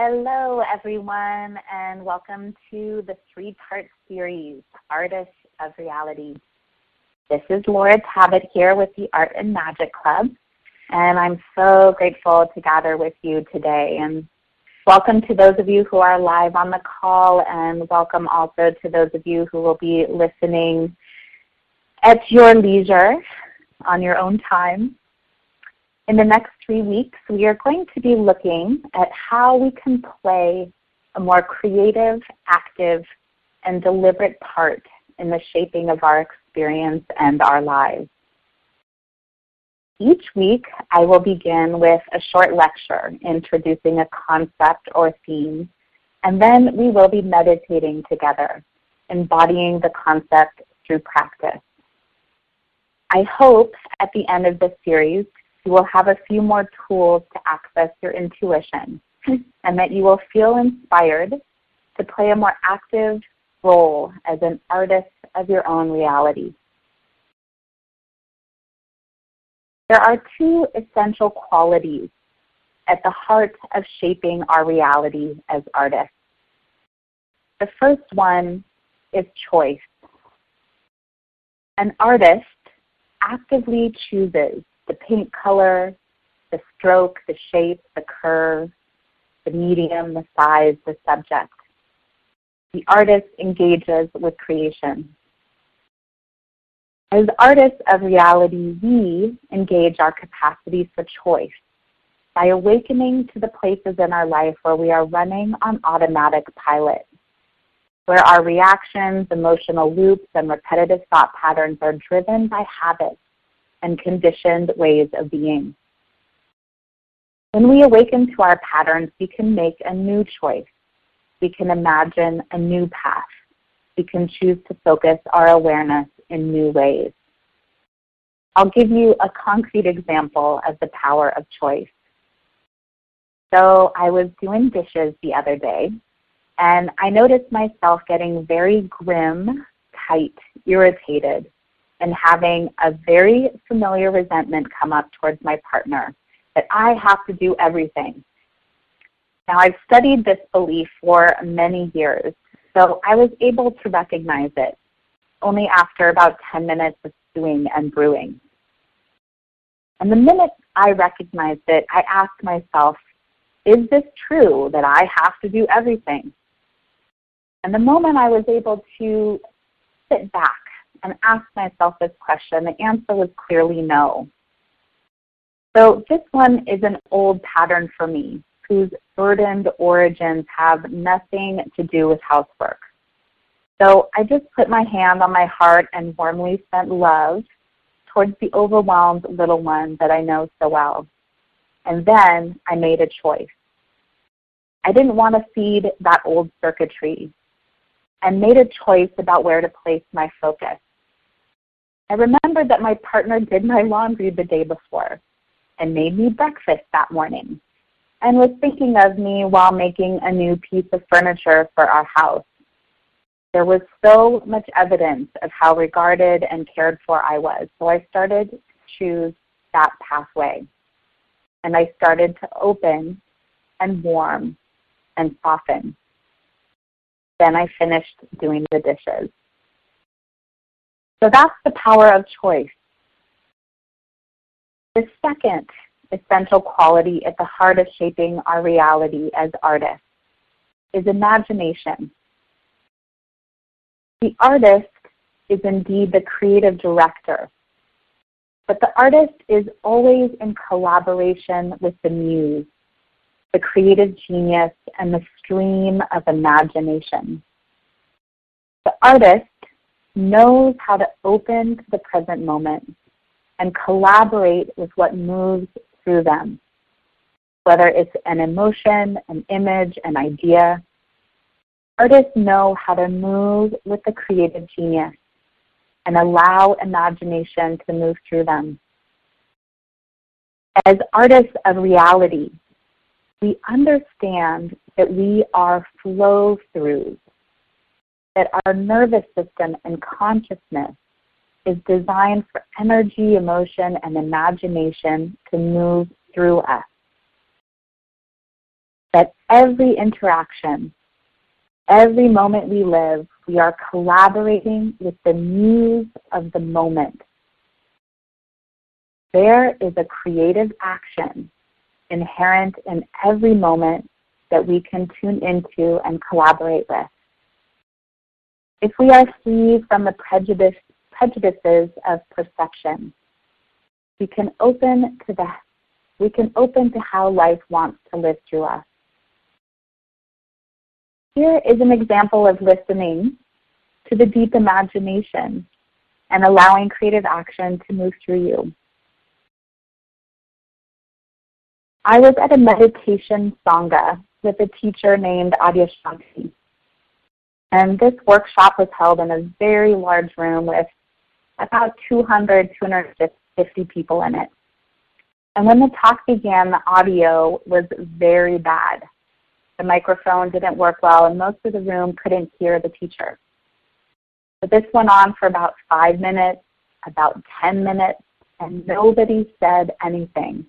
Hello, everyone, and welcome to the three-part series, Artists of Reality. This is Laura Tabet here with the Art and Magic Club, and I'm so grateful to gather with you today. And welcome to those of you who are live on the call, and welcome also to those of you who will be listening at your leisure on your own time. In the next 3 weeks, we are going to be looking at how we can play a more creative, active, and deliberate part in the shaping of our experience and our lives. Each week, I will begin with a short lecture introducing a concept or theme, and then we will be meditating together, embodying the concept through practice. I hope at the end of this series, you will have a few more tools to access your intuition and that you will feel inspired to play a more active role as an artist of your own reality. There are two essential qualities at the heart of shaping our reality as artists. The first one is choice. An artist actively chooses the paint color, the stroke, the shape, the curve, the medium, the size, the subject. The artist engages with creation. As artists of reality, we engage our capacity for choice by awakening to the places in our life where we are running on automatic pilot, where our reactions, emotional loops, and repetitive thought patterns are driven by habits and conditioned ways of being. When we awaken to our patterns, we can make a new choice. We can imagine a new path. We can choose to focus our awareness in new ways. I'll give you a concrete example of the power of choice. So I was doing dishes the other day, and I noticed myself getting very grim, tight, irritated, and having a very familiar resentment come up towards my partner, that I have to do everything. Now, I've studied this belief for many years, so I was able to recognize it only after about 10 minutes of stewing and brewing. And the minute I recognized it, I asked myself, is this true that I have to do everything? And the moment I was able to sit back and ask myself this question, the answer was clearly no. So this one is an old pattern for me, whose burdened origins have nothing to do with housework. So I just put my hand on my heart and warmly sent love towards the overwhelmed little one that I know so well. And then I made a choice. I didn't want to feed that old circuitry, and made a choice about where to place my focus. I remembered that my partner did my laundry the day before and made me breakfast that morning and was thinking of me while making a new piece of furniture for our house. There was so much evidence of how regarded and cared for I was, so I started to choose that pathway. And I started to open and warm and soften. Then I finished doing the dishes. So that's the power of choice. The second essential quality at the heart of shaping our reality as artists is imagination. The artist is indeed the creative director, but the artist is always in collaboration with the muse, the creative genius, and the stream of imagination. The artist knows how to open to the present moment and collaborate with what moves through them, whether it's an emotion, an image, an idea. Artists know how to move with the creative genius and allow imagination to move through them. As artists of reality, we understand that we are flow-throughs, that our nervous system and consciousness is designed for energy, emotion, and imagination to move through us. that every interaction, every moment we live, we are collaborating with the muse of the moment. There is a creative action inherent in every moment that we can tune into and collaborate with. If we are free from the prejudices of perception, we can open to how life wants to live through us. Here is an example of listening to the deep imagination and allowing creative action to move through you. I was at a meditation sangha with a teacher named Adyashanti. And this workshop was held in a very large room with about 250 people in it. And when the talk began, the audio was very bad. The microphone didn't work well, and most of the room couldn't hear the teacher. But this went on for about 5 minutes, about 10 minutes, and nobody said anything.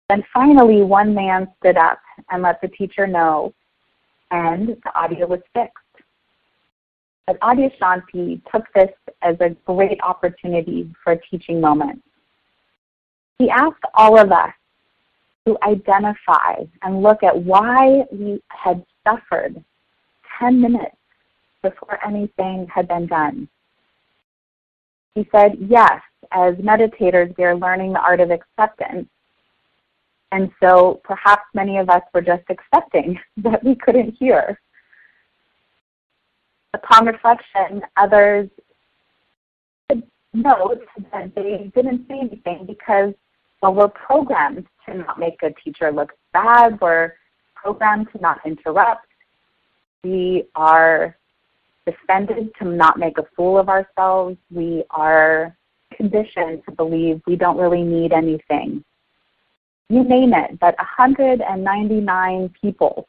Then finally, one man stood up and let the teacher know, and the audio was fixed. But Adyashanti took this as a great opportunity for a teaching moment. He asked all of us to identify and look at why we had suffered 10 minutes before anything had been done. He said, yes, as meditators, we are learning the art of acceptance. And so perhaps many of us were just accepting that we couldn't hear. Upon reflection, others could note that they didn't say anything because, well, we're programmed to not make a teacher look bad. We're programmed to not interrupt. We are defended to not make a fool of ourselves. We are conditioned to believe we don't really need anything. You name it, but 199 people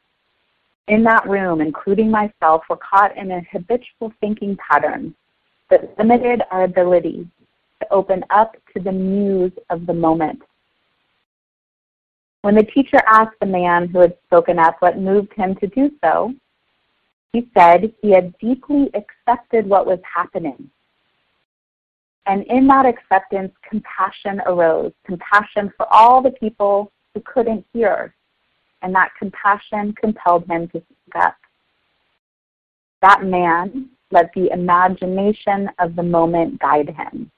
in that room, including myself, were caught in a habitual thinking pattern that limited our ability to open up to the muse of the moment. When the teacher asked the man who had spoken up what moved him to do so, he said he had deeply accepted what was happening. And in that acceptance, compassion arose, compassion for all the people who couldn't hear. And that compassion compelled him to speak up. That man let the imagination of the moment guide him.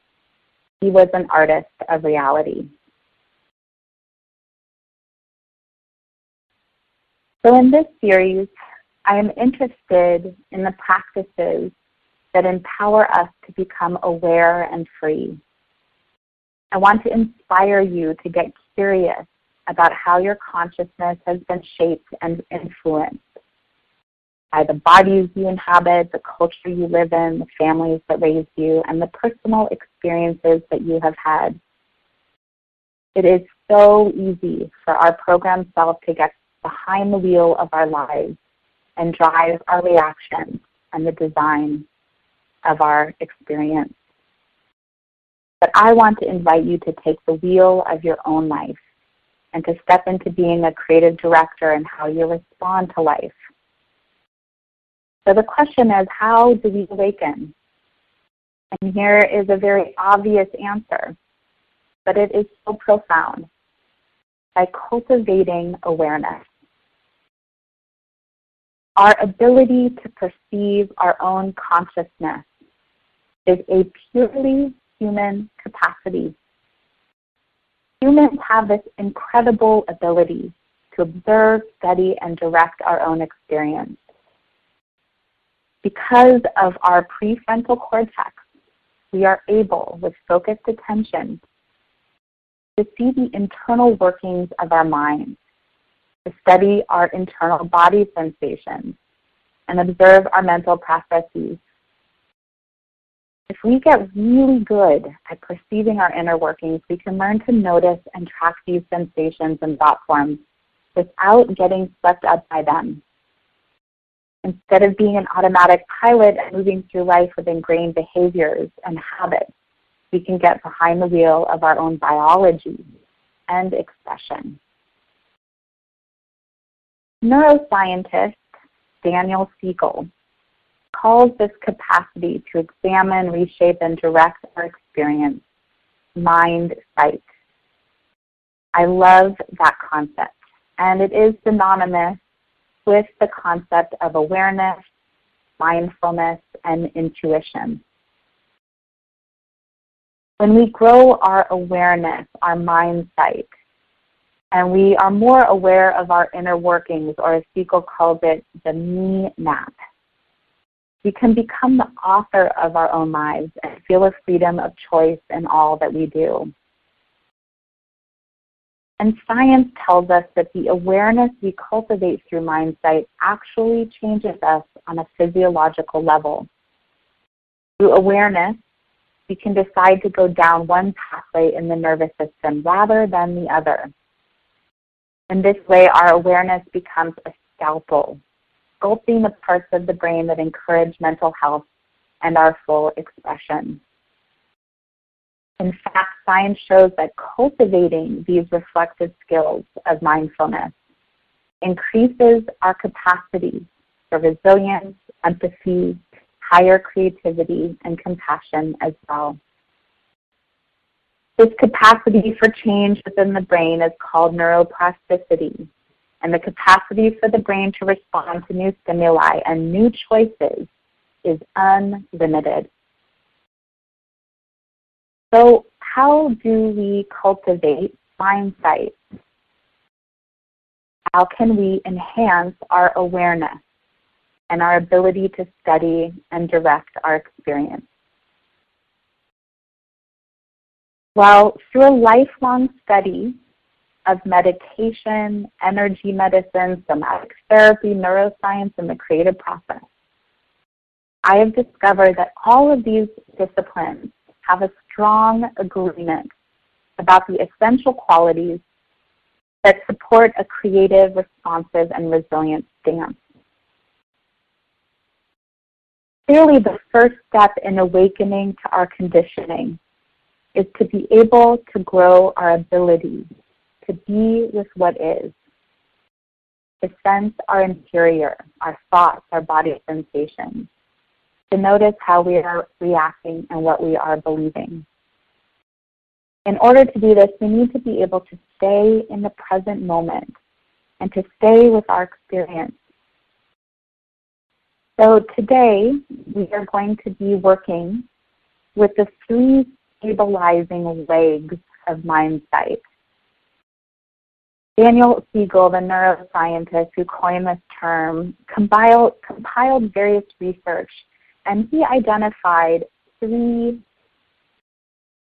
He was an artist of reality. So in this series, I am interested in the practices that empower us to become aware and free. I want to inspire you to get curious about how your consciousness has been shaped and influenced by the bodies you inhabit, the culture you live in, the families that raised you, and the personal experiences that you have had. It is so easy for our programmed self to get behind the wheel of our lives and drive our reactions and the design of our experience. But I want to invite you to take the wheel of your own life and to step into being a creative director in how you respond to life. So the question is, how do we awaken? And here is a very obvious answer, but it is so profound. By cultivating awareness. Our ability to perceive our own consciousness is a purely human capacity. Humans have this incredible ability to observe, study, and direct our own experience. Because of our prefrontal cortex, we are able, with focused attention, to see the internal workings of our mind, to study our internal body sensations, and observe our mental processes. If we get really good at perceiving our inner workings, we can learn to notice and track these sensations and thought forms without getting swept up by them. Instead of being an automatic pilot and moving through life with ingrained behaviors and habits, we can get behind the wheel of our own biology and expression. Neuroscientist Daniel Siegel calls this capacity to examine, reshape, and direct our experience mind-sight. I love that concept, and it is synonymous with the concept of awareness, mindfulness, and intuition. When we grow our awareness, our mind-sight, and we are more aware of our inner workings, or as Siegel calls it, the me map, we can become the author of our own lives and feel a freedom of choice in all that we do. And science tells us that the awareness we cultivate through mindsight actually changes us on a physiological level. Through awareness, we can decide to go down one pathway in the nervous system rather than the other. In this way, our awareness becomes a scalpel, sculpting the parts of the brain that encourage mental health and our full expression. In fact, science shows that cultivating these reflective skills of mindfulness increases our capacity for resilience, empathy, higher creativity, and compassion as well. This capacity for change within the brain is called neuroplasticity, and the capacity for the brain to respond to new stimuli and new choices is unlimited. So how do we cultivate mindsight? How can we enhance our awareness and our ability to study and direct our experience? Well, through a lifelong study of meditation, energy medicine, somatic therapy, neuroscience, and the creative process, I have discovered that all of these disciplines have a strong agreement about the essential qualities that support a creative, responsive, and resilient stance. Clearly, the first step in awakening to our conditioning is to be able to grow our ability to be with what is, to sense our interior, our thoughts, our body sensations, to notice how we are reacting and what we are believing. In order to do this, we need to be able to stay in the present moment and to stay with our experience. So today, we are going to be working with the 3 stabilizing legs of mindsight. Daniel Siegel, the neuroscientist who coined this term, compiled various research, and he identified 3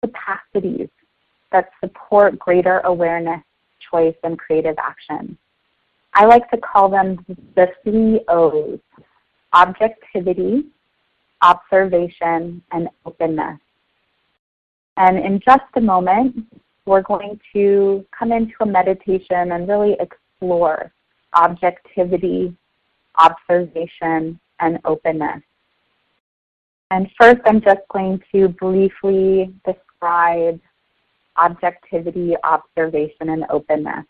capacities that support greater awareness, choice, and creative action. I like to call them the 3 O's: objectivity, observation, and openness. And in just a moment, we're going to come into a meditation and really explore objectivity, observation, and openness. And first, I'm just going to briefly describe objectivity, observation, and openness.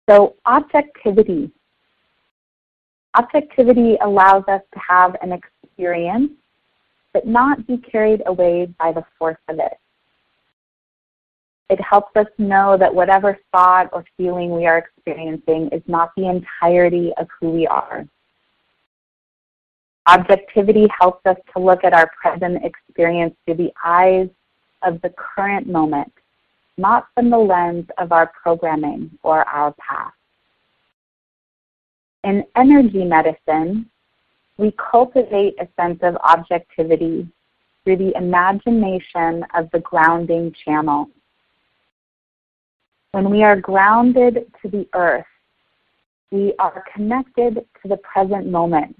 So objectivity allows us to have an experience but not be carried away by the force of it. It helps us know that whatever thought or feeling we are experiencing is not the entirety of who we are. Objectivity helps us to look at our present experience through the eyes of the current moment, not from the lens of our programming or our past. In energy medicine, we cultivate a sense of objectivity through the imagination of the grounding channel. When we are grounded to the earth, we are connected to the present moment.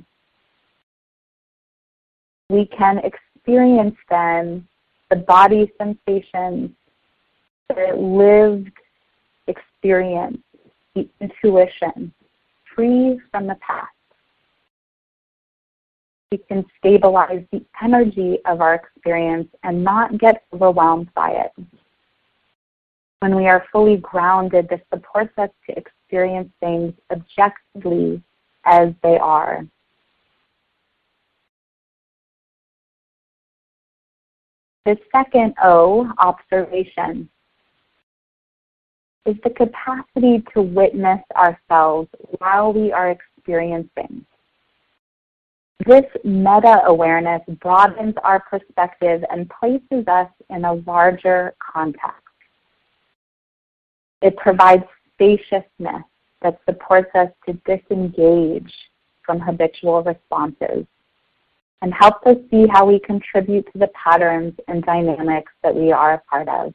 We can experience then the body sensations, the lived experience, the intuition, free from the past. We can stabilize the energy of our experience and not get overwhelmed by it. When we are fully grounded, this supports us to experience things objectively as they are. The second O, observation, is the capacity to witness ourselves while we are experiencing. This meta-awareness broadens our perspective and places us in a larger context. It provides spaciousness that supports us to disengage from habitual responses and helps us see how we contribute to the patterns and dynamics that we are a part of.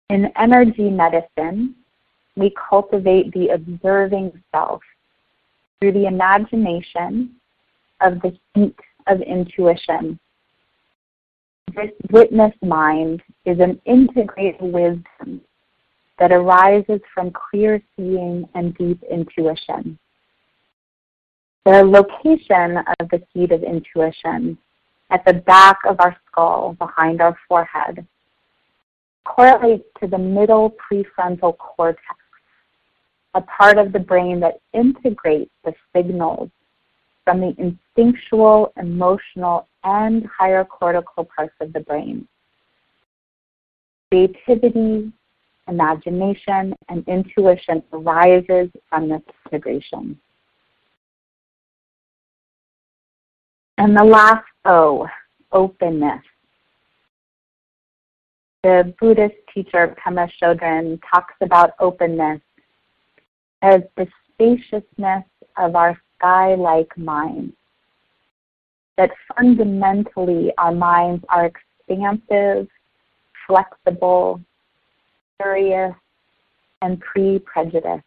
In energy medicine, we cultivate the observing self through the imagination of the heat of intuition. This witness mind is an integrated wisdom that arises from clear seeing and deep intuition. The location of the seat of intuition at the back of our skull, behind our forehead, correlates to the middle prefrontal cortex, a part of the brain that integrates the signals from the instinctual, emotional, and higher cortical parts of the brain. Creativity, imagination, and intuition arises from this integration. And the last O, openness. The Buddhist teacher Pema Chodron talks about openness as the spaciousness of our sky-like mind. That fundamentally our minds are expansive, flexible, curious, and pre-prejudiced.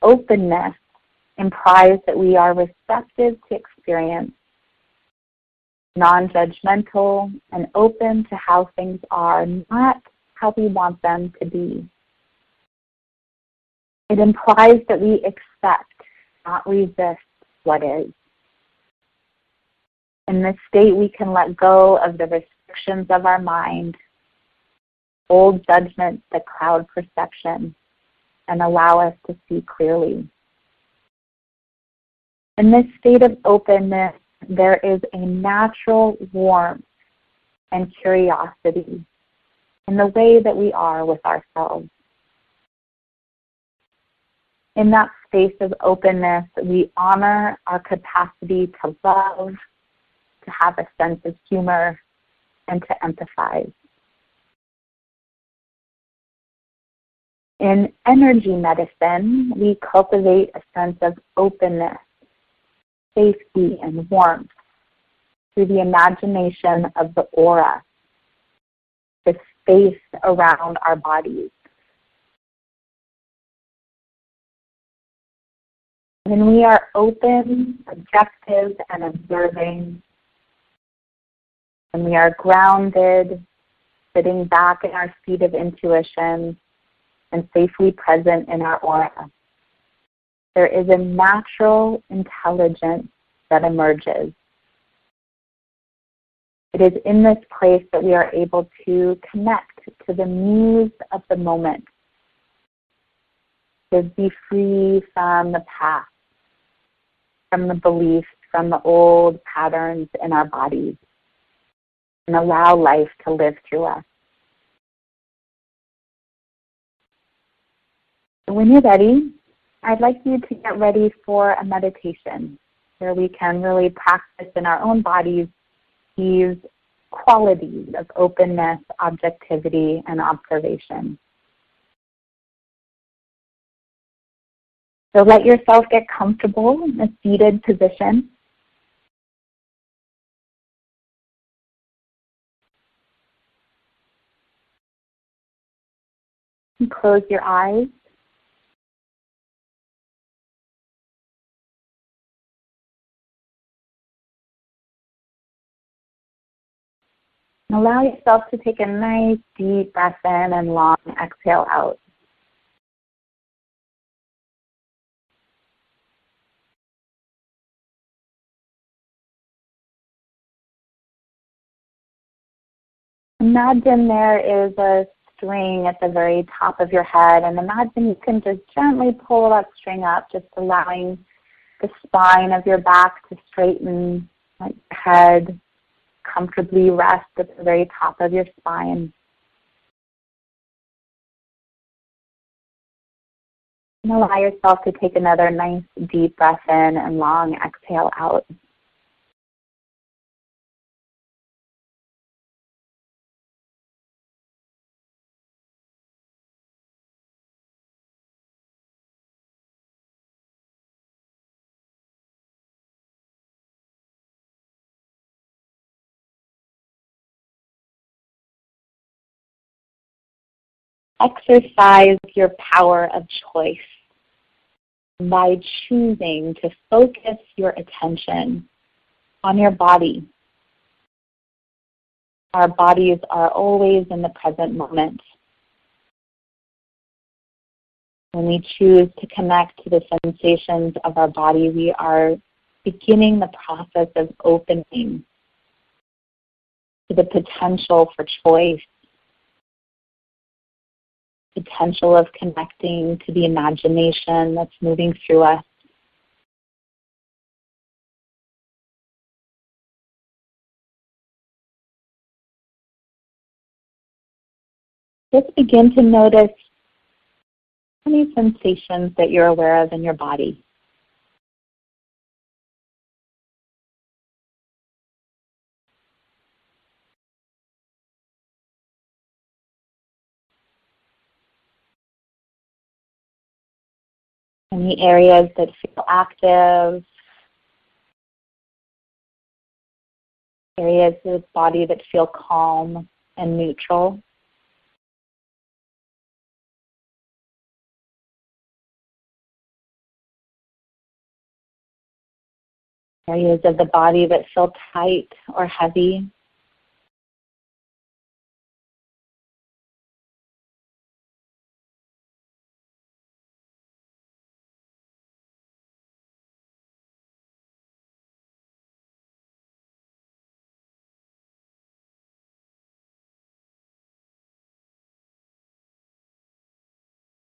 Openness implies that we are receptive to experience, non-judgmental, and open to how things are, not how we want them to be. It implies that we accept, not resist, what is. In this state, we can let go of the restrictions of our mind, old judgments that cloud perception, and allow us to see clearly. In this state of openness, there is a natural warmth and curiosity in the way that we are with ourselves. In that space of openness, we honor our capacity to love, to have a sense of humor, and to empathize. In energy medicine, we cultivate a sense of openness, safety, and warmth through the imagination of the aura, the space around our bodies. When we are open, objective, and observing, when we are grounded, sitting back in our seat of intuition, and safely present in our aura, there is a natural intelligence that emerges. It is in this place that we are able to connect to the muse of the moment, to be free from the past, from the beliefs, from the old patterns in our bodies, and allow life to live through us. So when you're ready, I'd like you to get ready for a meditation where we can really practice in our own bodies these qualities of openness, objectivity, and observation. So let yourself get comfortable in a seated position. And close your eyes. And allow yourself to take a nice deep breath in and long exhale out. Imagine there is a string at the very top of your head, and imagine you can just gently pull that string up, just allowing the spine of your back to straighten, let your head comfortably rest at the very top of your spine. And allow yourself to take another nice deep breath in and long exhale out. Exercise your power of choice by choosing to focus your attention on your body. Our bodies are always in the present moment. When we choose to connect to the sensations of our body, we are beginning the process of opening to the potential for choice, potential of connecting to the imagination that's moving through us. Just begin to notice any sensations that you're aware of in your body. Any areas that feel active, areas of the body that feel calm and neutral. Areas of the body that feel tight or heavy.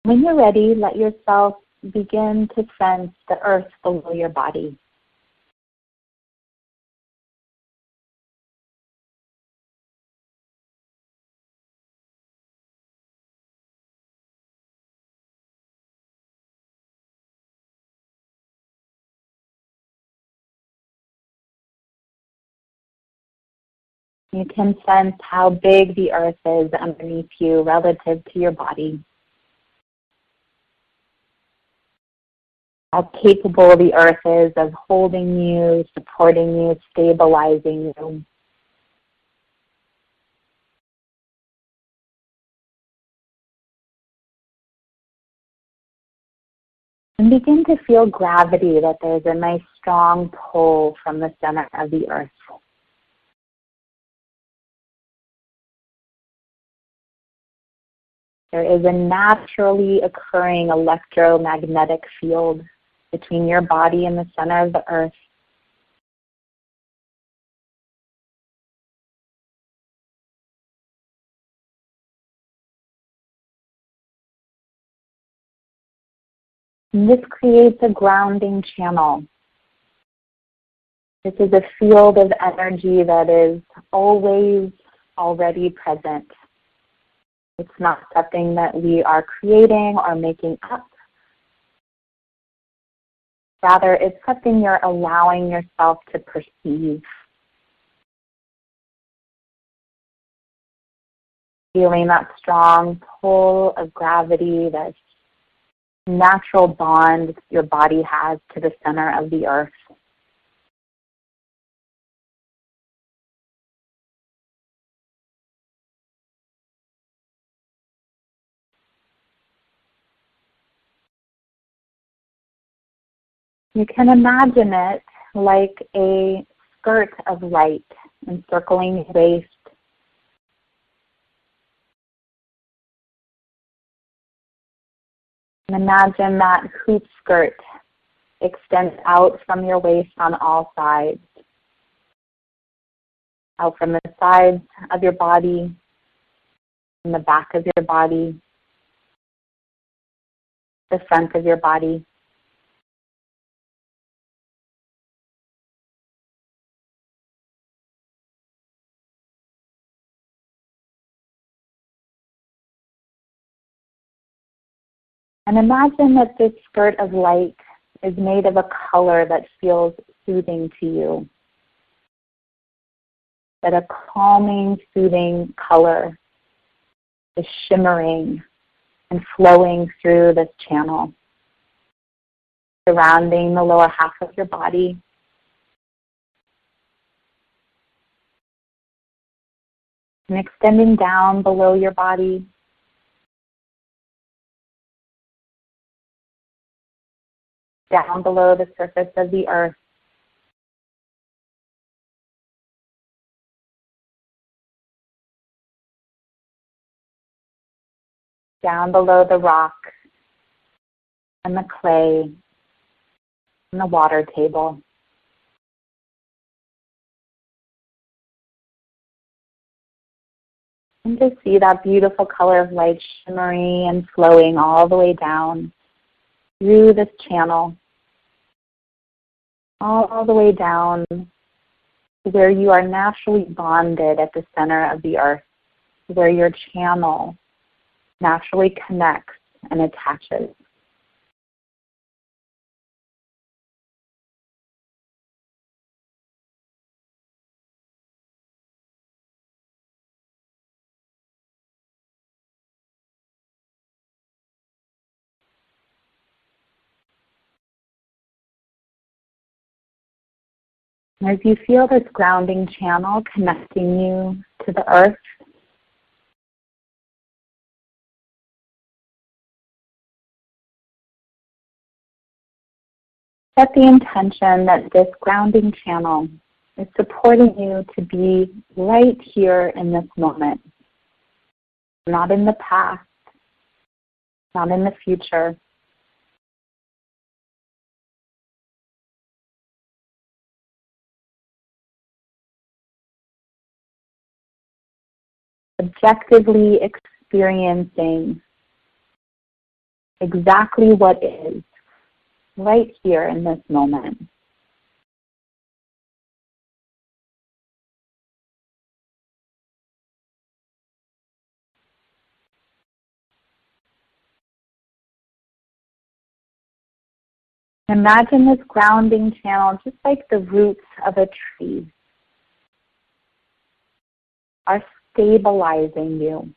When you're ready, let yourself begin to sense the earth below your body. You can sense how big the earth is underneath you relative to your body. How capable the earth is of holding you, supporting you, stabilizing you. And begin to feel gravity, that there's a nice strong pull from the center of the earth. There is a naturally occurring electromagnetic field between your body and the center of the earth. And this creates a grounding channel. This is a field of energy that is always already present. It's not something that we are creating or making up. Rather, it's something you're allowing yourself to perceive. Feeling that strong pull of gravity, that natural bond your body has to the center of the earth. You can imagine it like a skirt of light encircling your waist. And imagine that hoop skirt extends out from your waist on all sides, out from the sides of your body, in the back of your body, the front of your body. And imagine that this spurt of light is made of a color that feels soothing to you. That a calming, soothing color is shimmering and flowing through this channel, surrounding the lower half of your body. And extending down below your body, down below the surface of the earth. Down below the rock and the clay and the water table. And just see that beautiful color of light shimmering and flowing all the way down through this channel, all the way down to where you are naturally bonded at the center of the earth, where your channel naturally connects and attaches. As you feel this grounding channel connecting you to the earth, set the intention that this grounding channel is supporting you to be right here in this moment, not in the past, not in the future. Objectively experiencing exactly what is right here in this moment. Imagine this grounding channel just like the roots of a tree are stabilizing you,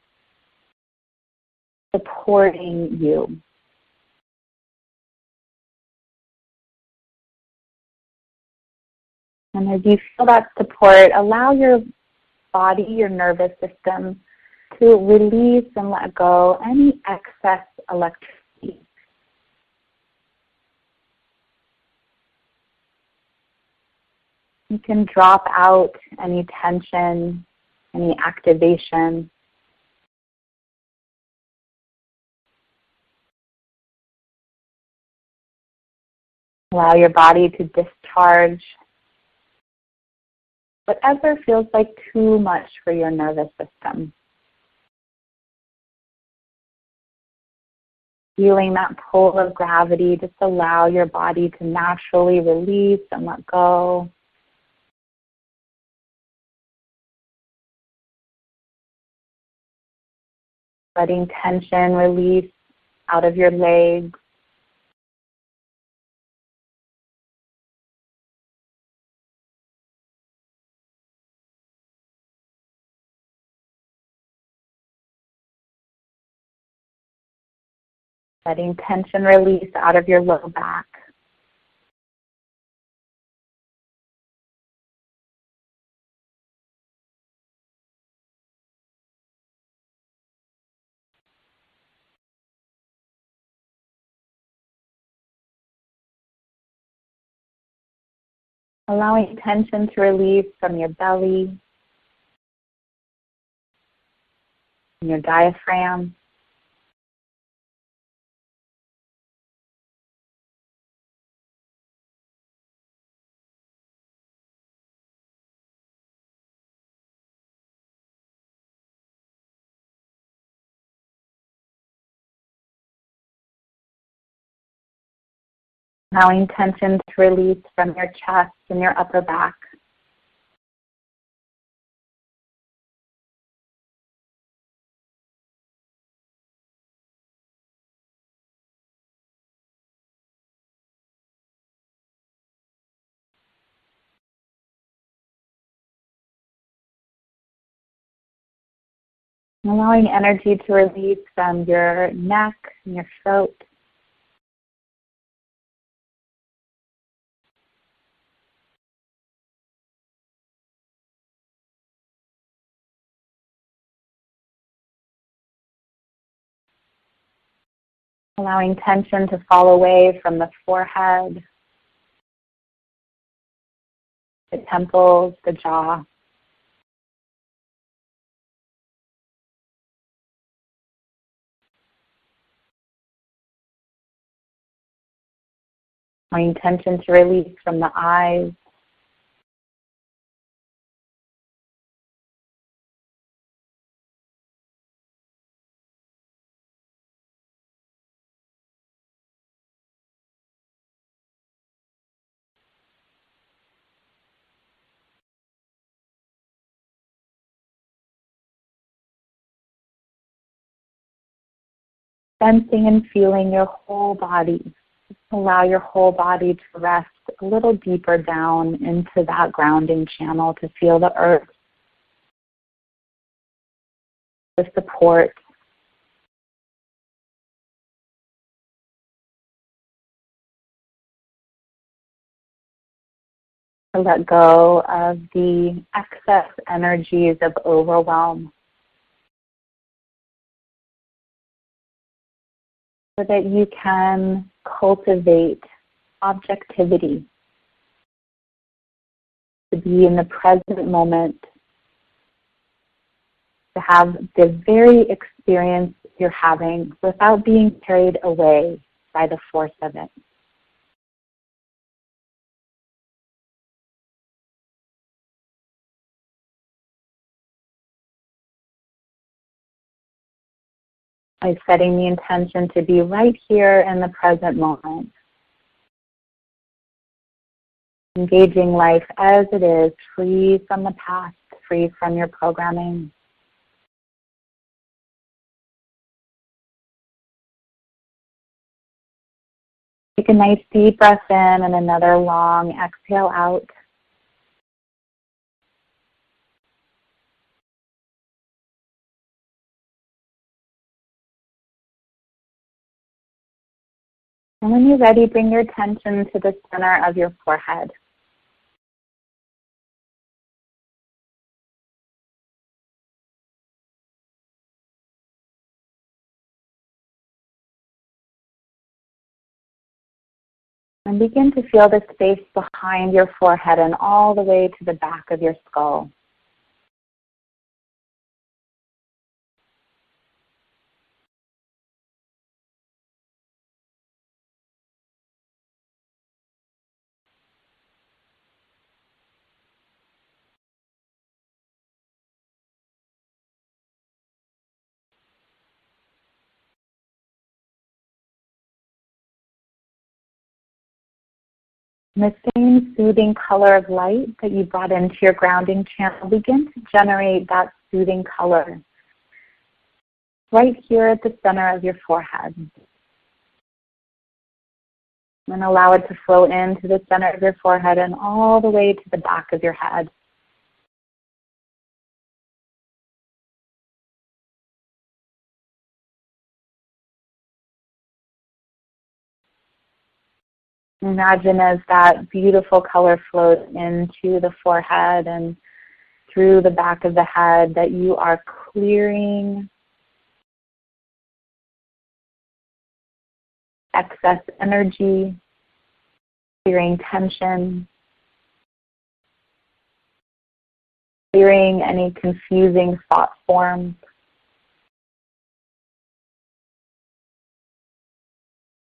supporting you. And as you feel that support, allow your body, your nervous system, to release and let go any excess electricity. You can drop out any tension, any activation. Allow your body to discharge whatever feels like too much for your nervous system. Feeling that pull of gravity, just allow your body to naturally release and let go. Letting tension release out of your legs. Letting tension release out of your low back. Allowing tension to release from your belly, from your diaphragm. Allowing tension to release from your chest and your upper back. Allowing energy to release from your neck and your throat. Allowing tension to fall away from the forehead, the temples, the jaw. Allowing tension to release from the eyes, sensing and feeling your whole body. Allow your whole body to rest a little deeper down into that grounding channel to feel the earth, the support. To let go of the excess energies of overwhelm so that you can cultivate objectivity, to be in the present moment, to have the very experience you're having without being carried away by the force of it. By setting the intention to be right here in the present moment, engaging life as it is, free from the past, free from your programming. Take a nice deep breath in and another long exhale out. And when you're ready, bring your attention to the center of your forehead. And begin to feel the space behind your forehead and all the way to the back of your skull. And the same soothing color of light that you brought into your grounding channel, begin to generate that soothing color right here at the center of your forehead. And allow it to flow into the center of your forehead and all the way to the back of your head. Imagine as that beautiful color flows into the forehead and through the back of the head that you are clearing excess energy, clearing tension, clearing any confusing thought forms.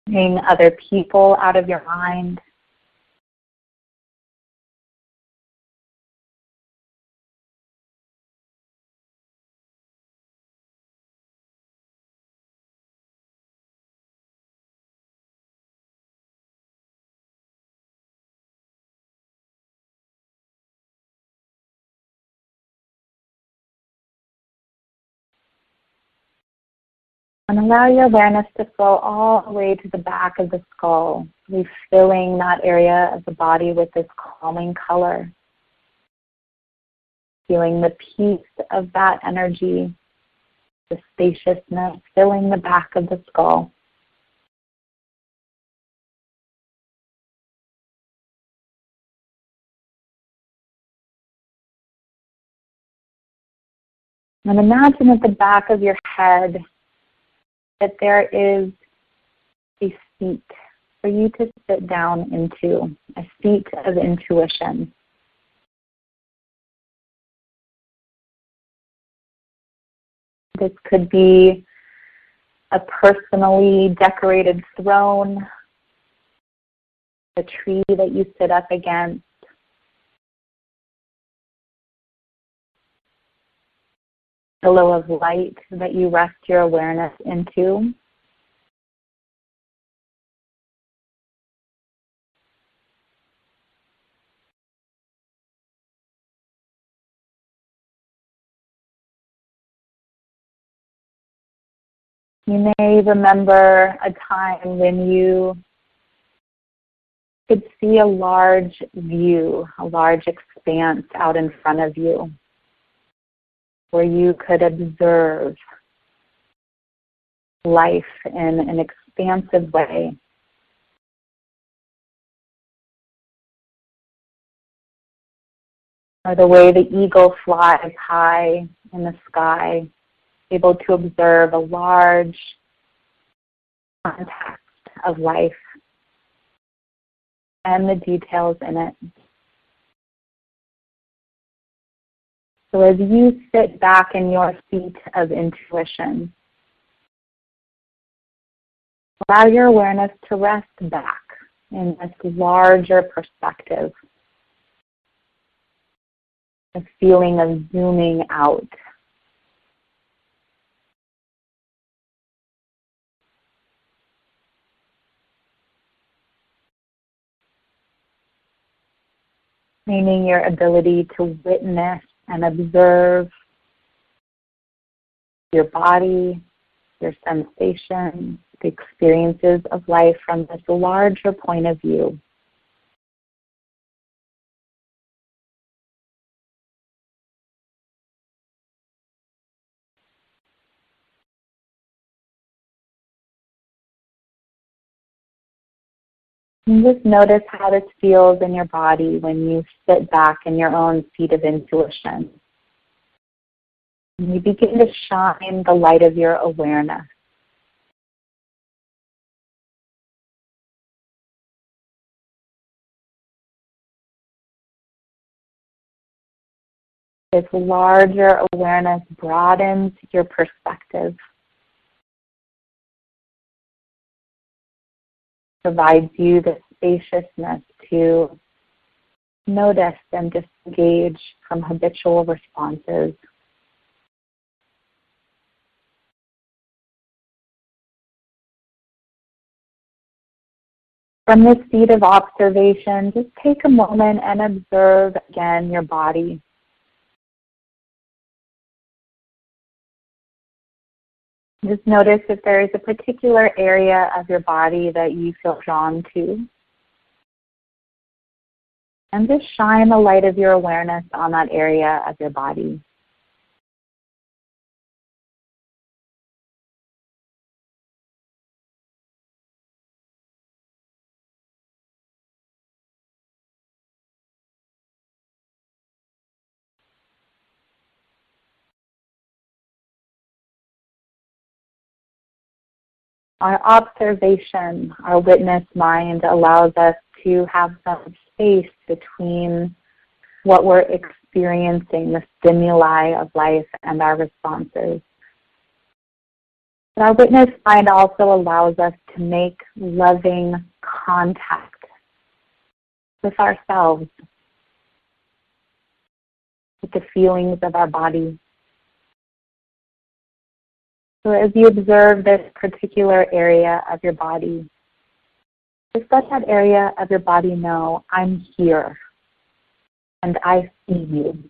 Bring other people out of your mind. And allow your awareness to flow all the way to the back of the skull, refilling that area of the body with this calming color. Feeling the peace of that energy, the spaciousness, filling the back of the skull. And imagine at the back of your head that there is a seat for you to sit down into, a seat of intuition. This could be a personally decorated throne, a tree that you sit up against, a pillow of light that you rest your awareness into. You may remember a time when you could see a large view, a large expanse out in front of you, where you could observe life in an expansive way. Or the way the eagle flies high in the sky, able to observe a large context of life and the details in it. So as you sit back in your seat of intuition, allow your awareness to rest back in this larger perspective, a feeling of zooming out. Training your ability to witness and observe your body, your sensations, the experiences of life from this larger point of view. And just notice how this feels in your body when you sit back in your own seat of intuition. And you begin to shine the light of your awareness. This larger awareness broadens your perspective, provides you the spaciousness to notice and disengage from habitual responses. From this seat of observation, just take a moment and observe again your body. Just notice if there is a particular area of your body that you feel drawn to. And just shine the light of your awareness on that area of your body. Our observation, our witness mind allows us to have some space between what we're experiencing, the stimuli of life, and our responses. But our witness mind also allows us to make loving contact with ourselves, with the feelings of our body. So as you observe this particular area of your body, just let that area of your body know, I'm here and I see you.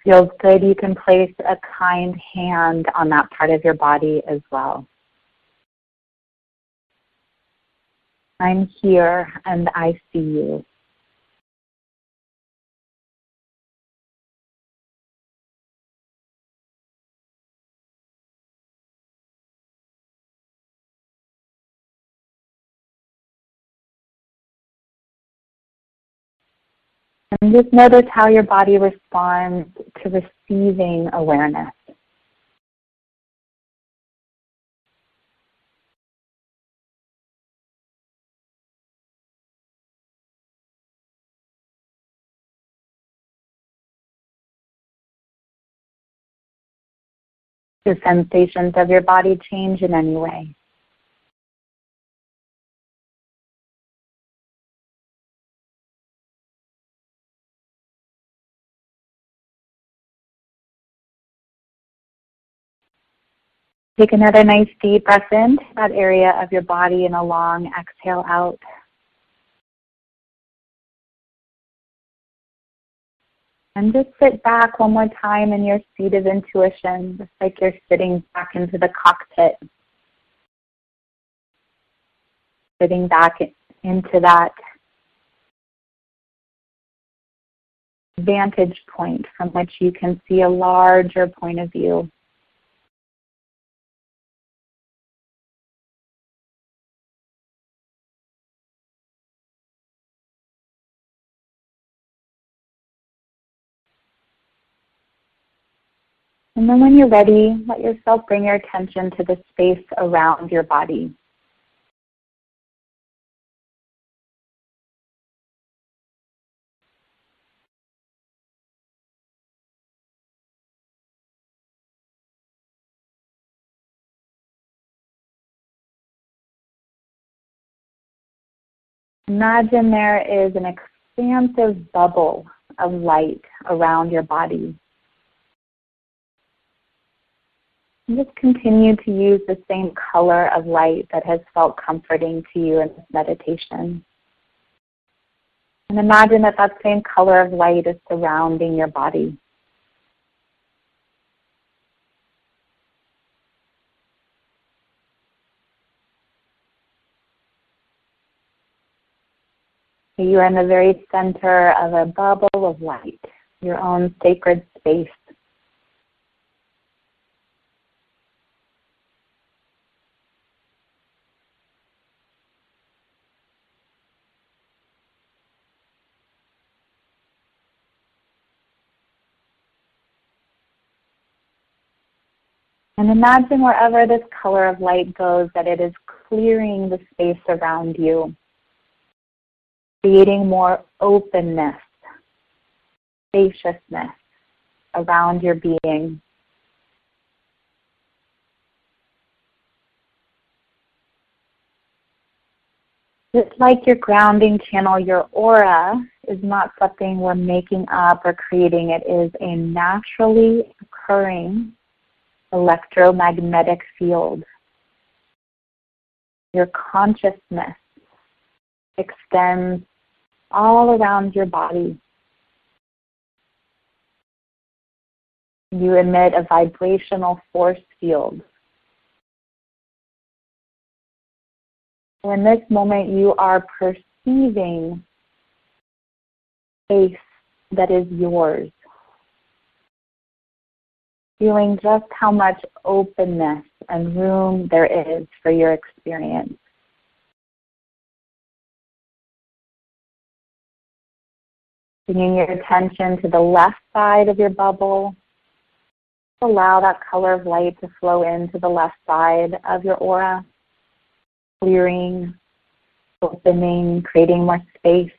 feels good, you can place a kind hand on that part of your body as well. I'm here and I see you. And just notice how your body responds to receiving awareness. Do sensations of your body change in any way? Take another nice deep breath into that area of your body and a long exhale out. And just sit back one more time in your seat of intuition, just like you're sitting back into the cockpit. Sitting back into that vantage point from which you can see a larger point of view. And then when you're ready, let yourself bring your attention to the space around your body. Imagine there is an expansive bubble of light around your body. And just continue to use the same color of light that has felt comforting to you in this meditation. And imagine that that same color of light is surrounding your body. You are in the very center of a bubble of light, your own sacred space. And imagine wherever this color of light goes that it is clearing the space around you, creating more openness, spaciousness around your being. Just like your grounding channel, your aura is not something we're making up or creating. It is a naturally occurring electromagnetic field. Your consciousness extends all around your body. You emit a vibrational force field. In this moment, you are perceiving space that is yours. Feeling just how much openness and room there is for your experience. Bringing your attention to the left side of your bubble. Allow that color of light to flow into the left side of your aura, clearing, opening, creating more space.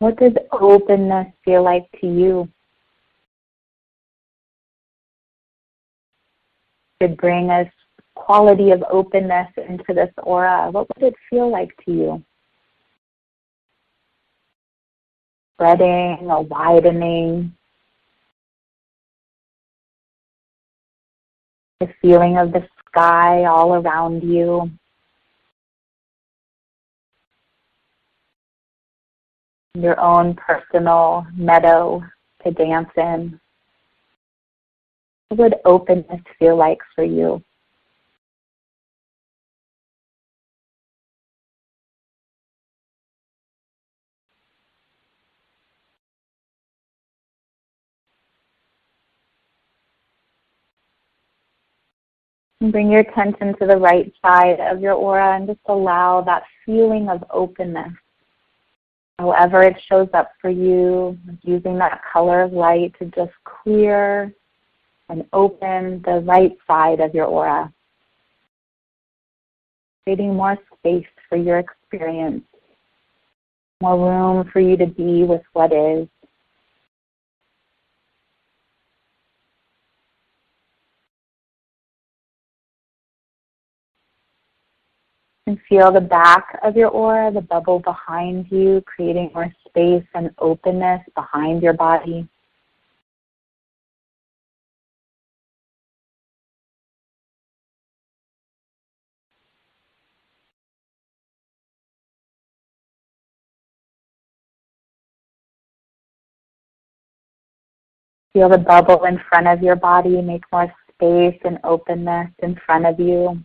What does openness feel like to you? To bring a quality of openness into this aura, what would it feel like to you? Spreading or widening? the feeling of the sky all around you. Your own personal meadow to dance in. What would openness feel like for you? And bring your attention to the right side of your aura and just allow that feeling of openness, however it shows up for you, using that color of light to just clear and open the right side of your aura, creating more space for your experience, more room for you to be with what is. And feel the back of your aura, the bubble behind you, creating more space and openness behind your body. Feel the bubble in front of your body, make more space and openness in front of you.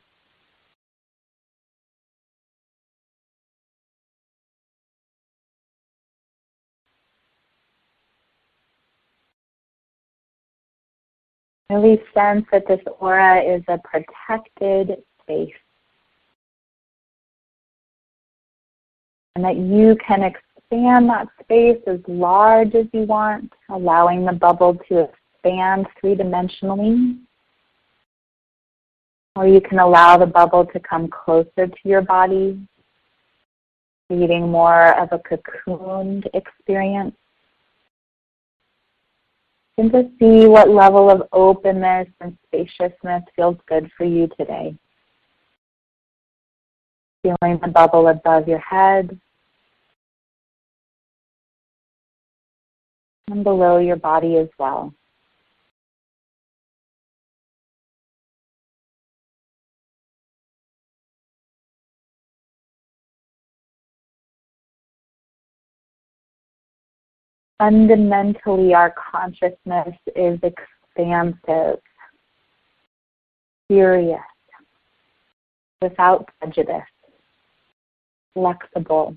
Really sense that this aura is a protected space and that you can expand that space as large as you want, allowing the bubble to expand three-dimensionally. Or you can allow the bubble to come closer to your body, creating more of a cocooned experience. And to see what level of openness and spaciousness feels good for you today. Feeling the bubble above your head and below your body as well. Fundamentally, our consciousness is expansive, curious, without prejudice, flexible.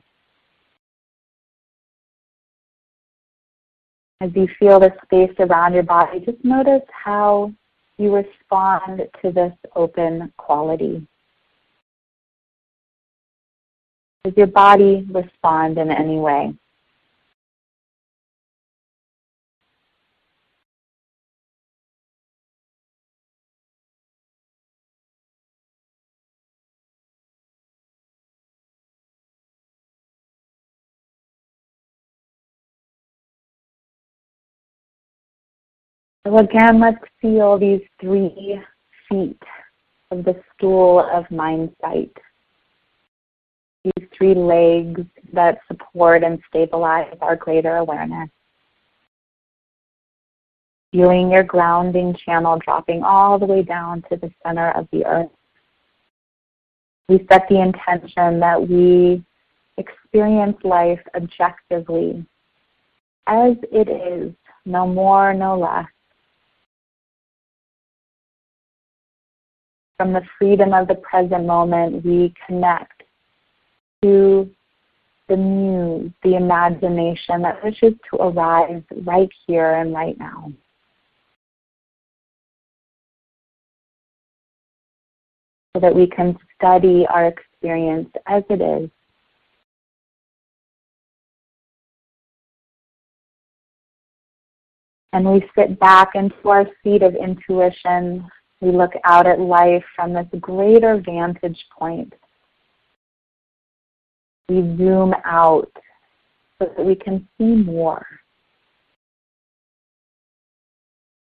As you feel the space around your body, just notice how you respond to this open quality. Does your body respond in any way? So again, let's feel these 3 feet of the stool of mind sight. These 3 legs that support and stabilize our greater awareness. Feeling your grounding channel dropping all the way down to the center of the earth. We set the intention that we experience life objectively as it is, no more, no less. From the freedom of the present moment, we connect to the muse, the imagination that wishes to arise right here and right now. So that we can study our experience as it is. And we sit back into our seat of intuition. We look out at life from this greater vantage point. We zoom out so that we can see more,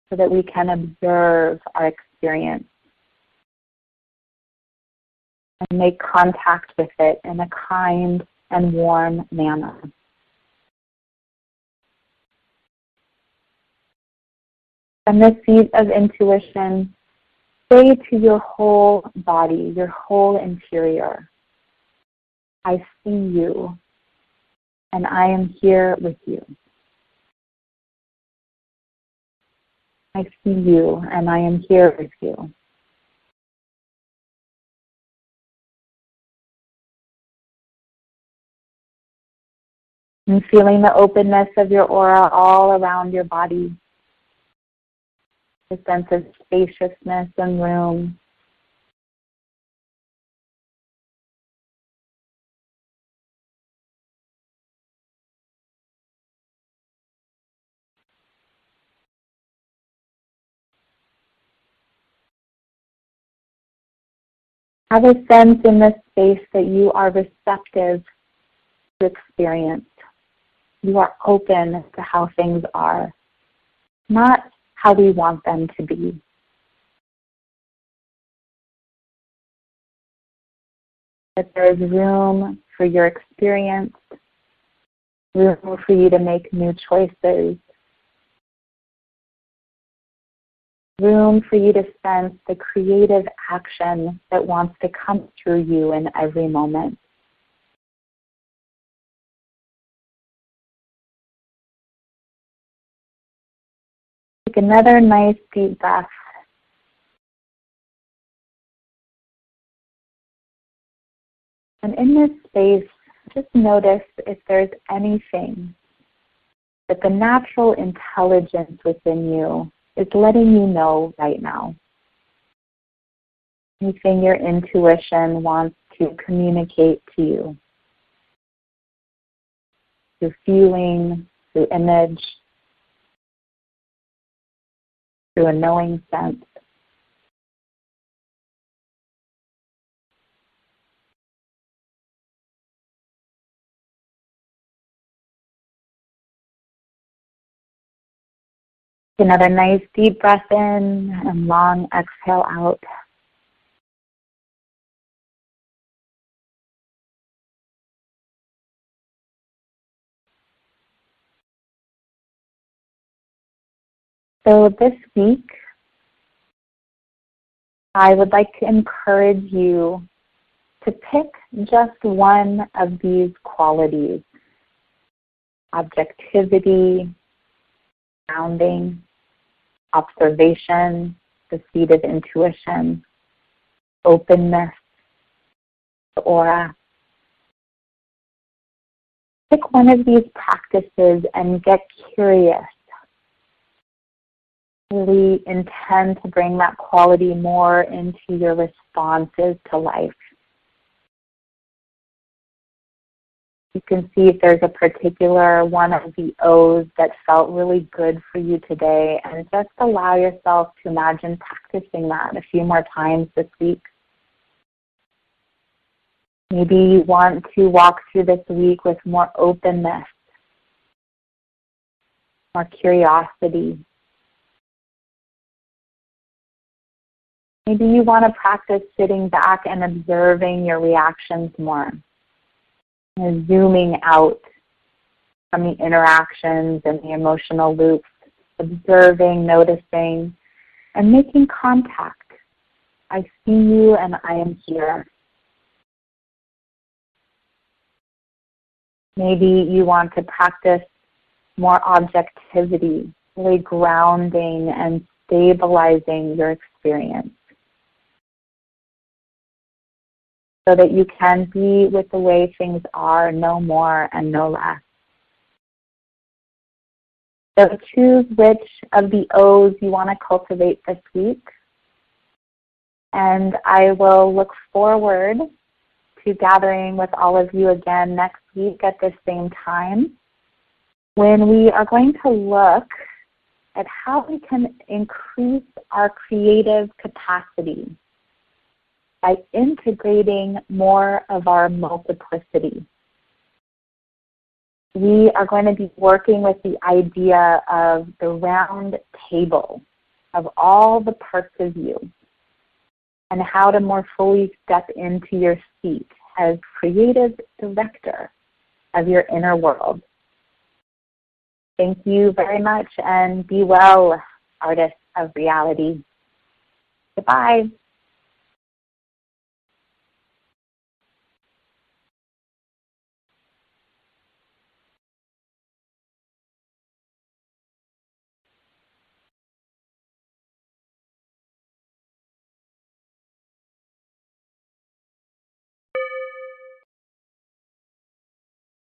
so that we can observe our experience and make contact with it in a kind and warm manner. From the seat of intuition, Say to your whole body, your whole interior, I see you, and I am here with you. I see you, and I am here with you. And feeling the openness of your aura all around your body, the sense of spaciousness and room. Have a sense in this space that you are receptive to experience. You are open to how things are, not how we want them to be. That there is room for your experience, room for you to make new choices, room for you to sense the creative action that wants to come through you in every moment. Take another nice deep breath. And in this space, just notice if there's anything that the natural intelligence within you is letting you know right now. Anything your intuition wants to communicate to you through feeling, through image, through a knowing sense. Another nice deep breath in and long exhale out. So this week, I would like to encourage you to pick just one of these qualities: objectivity, grounding, observation, the seed of intuition, openness, the aura. Pick one of these practices and get curious. Really intend to bring that quality more into your responses to life. You can see if there's a particular one of the O's that felt really good for you today, and just allow yourself to imagine practicing that a few more times this week. Maybe you want to walk through this week with more openness, more curiosity. Maybe you want to practice sitting back and observing your reactions more, and zooming out from the interactions and the emotional loops, observing, noticing, and making contact. I see you and I am here. Maybe you want to practice more objectivity, really grounding and stabilizing your experience, so that you can be with the way things are, no more and no less. So choose which of the O's you want to cultivate this week. And I will look forward to gathering with all of you again next week at the same time, when we are going to look at how we can increase our creative capacity by integrating more of our multiplicity. We are going to be working with the idea of the round table of all the parts of you, and how to more fully step into your seat as creative director of your inner world. Thank you very much, and be well, artists of reality. Goodbye.